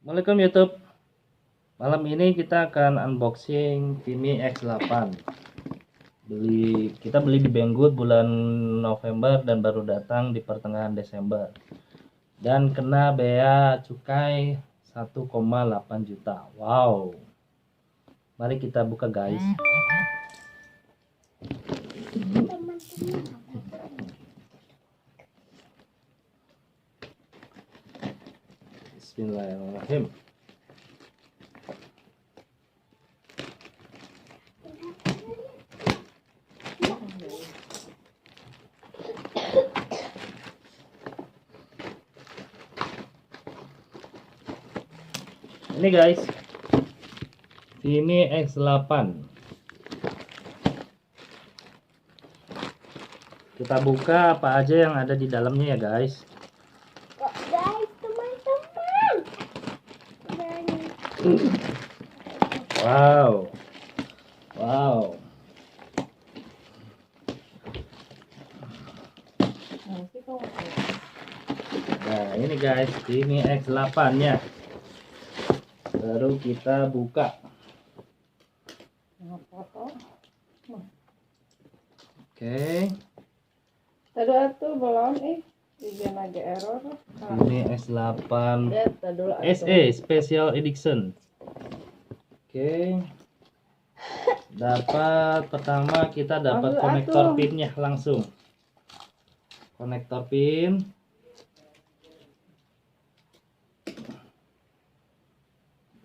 Assalamualaikum YouTube. Malam ini kita akan unboxing Vimy X8. Kita beli di Banggood bulan November dan baru datang di pertengahan Desember. Dan kena bea cukai 1,8 juta. Wow. Mari kita buka, guys. Bismillahirrahmanirrahim. Ini guys, Vimy X8. Kita buka apa aja yang ada di dalamnya ya guys. Guys, teman-teman. Wow. Wow. Nah, ini guys, Vimy X8-nya. Baru kita buka. Oke. Tadi itu belum izin lagi error. Vimy X8 Lihat dulu SE Special Edition. Oke. Pertama kita dapat konektor pinnya langsung. Konektor pin.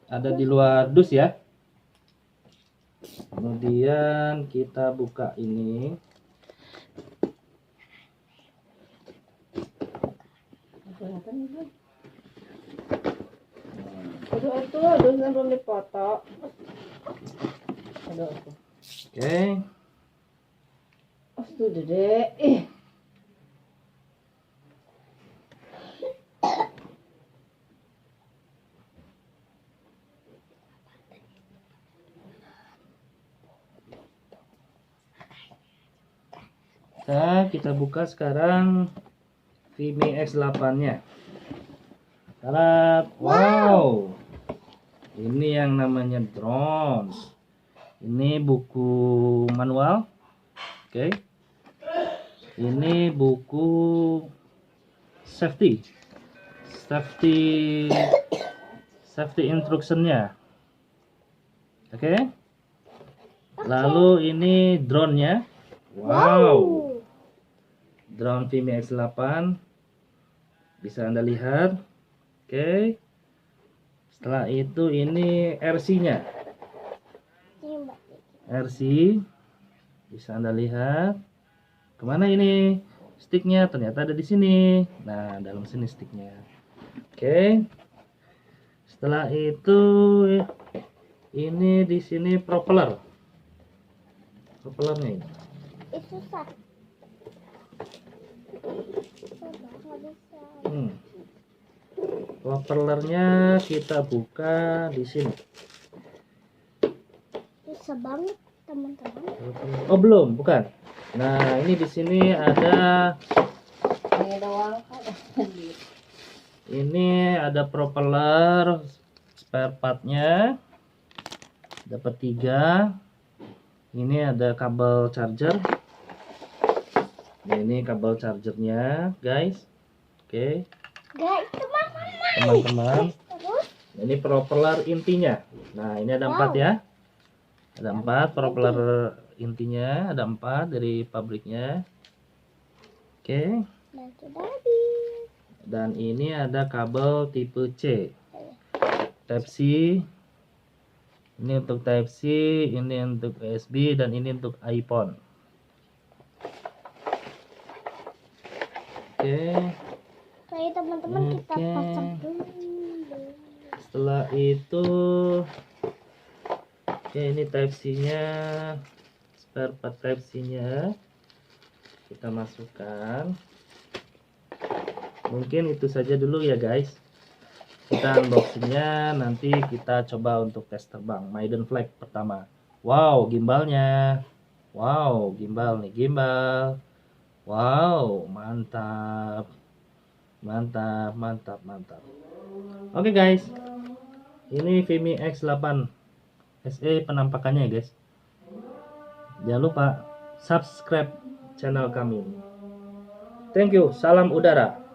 Ada di luar dus ya. Kemudian kita buka ini. Aduh itu dusnya belum dipoto. Aduh. Oke. Oh, itu dede. Nah, kita buka sekarang Vimy X8-nya. Wow. Ini yang namanya drone. Ini buku manual. Oke. Ini buku safety instructionnya. Oke. Lalu ini drone-nya. Wow. Drone Vimy X8 bisa Anda lihat. Oke. Setelah itu ini RC-nya. RC bisa Anda lihat. Kemana ini sticknya? Ternyata ada di sini. Nah, dalam sini sticknya. Oke. Setelah itu ini di sini propellernya ini. Itu susah. Propellernya kita buka di sini. Susah banget, teman-teman. Oh, belum, bukan. Nah, ini di sini ada Ini doang. ini ada propeller spare partnya. Dapat 3. Ini ada kabel charger. Nah, ini kabel chargernya, guys. Oke. Guys, Teman-teman. terus Ini propeller intinya. Nah, ini ada 4 ya. Ada 4 propeller intinya, ada 4 dari pabriknya. Oke. dan sudah habis. Dan ini ada kabel tipe C. Type C. Ini untuk Type C, ini untuk USB, dan ini untuk iPhone. Oke. Baik teman-teman, kita Oke. pasang dulu. Setelah itu, oke, ini Type C-nya, spare part Type C-nya kita masukkan. Mungkin itu saja dulu ya guys. Kita unboxingnya, nanti kita coba untuk tes terbang Maiden Flag pertama. Wow, gimbalnya. Wow, gimbal nih, gimbal. Wow, mantap. Mantap. Oke guys. Ini Vimi X8 SE penampakannya ya guys. Jangan lupa subscribe channel kami. Thank you, salam udara.